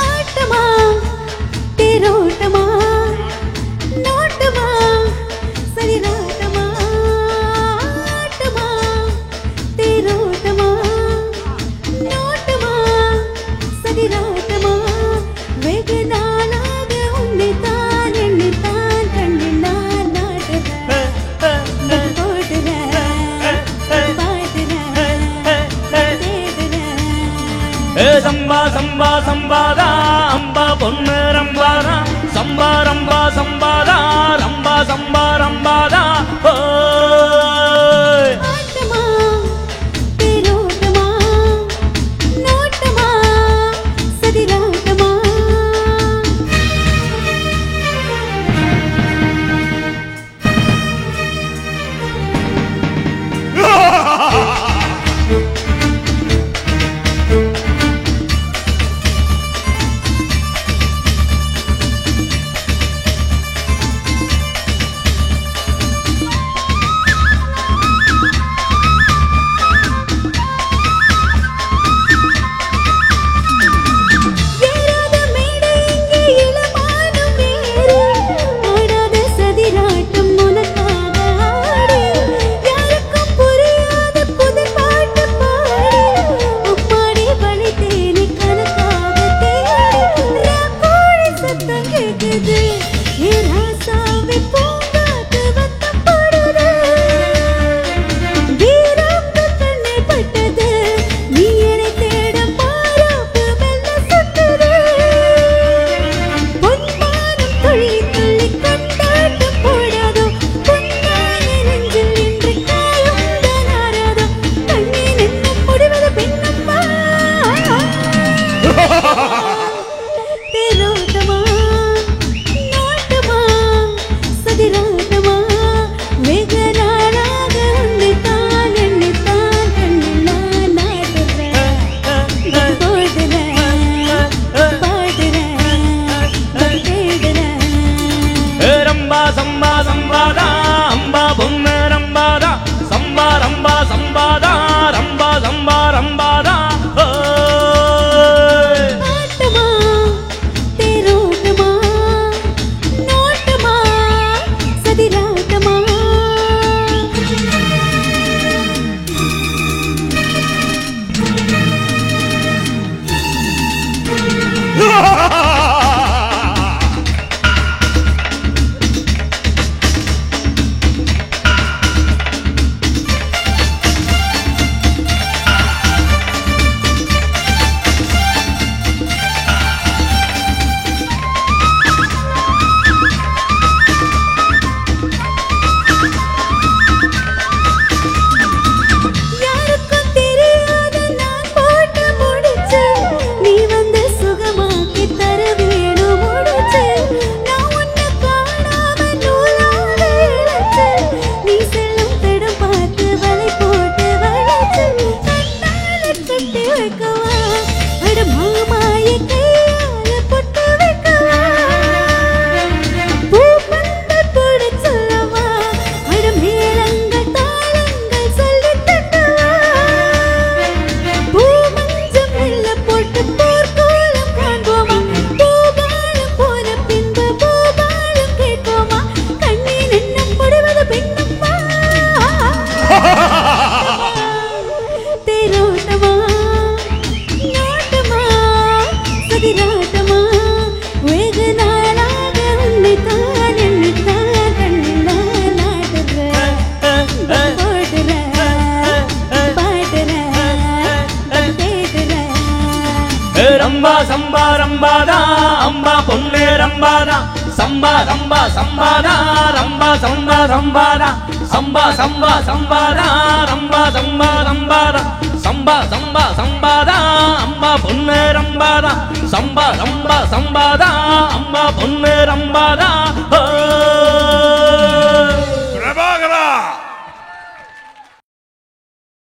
ஆட்டமா தேரோட்டமா நோட்டமா சரிராட்டமா ஆட்டமா தேரோட்டமா நோட்டமா சரிராட்டமா வெகு நாளாக உன்னைத்தான் எண்ணித்தான் கண்ணில் நான் நாட்டுறேன் போடுறேன் பாடுறேன் தேடுறேன் சம்பா சம்பா சம்பாதா அம்பா பொண்ணு ரம்பாதா சம்பா ரம்பா சம்பாதா ரம்பா சம்பா ரம்பாதா ஆட்டமா தேரோட்டமா நோட்டமா சதிராட்டமா ரம்பா சம்பா ரம்பாதா அம்பா பொண்ணு ரம்பாதா சம்பா ரம்பா சம்பாதா ரம்பா சம்பா ரம்பாதா சம்பா சம்பா சம்பாதா ரம்பா சம்பா ரம்பாதா சம்பா சம்பா சம்பாதா அம்பா பொண்ணு ரம்பாதா சம்பா ரம்பா சம்பாதா அம்பா பொண்ணு ரம்பாதா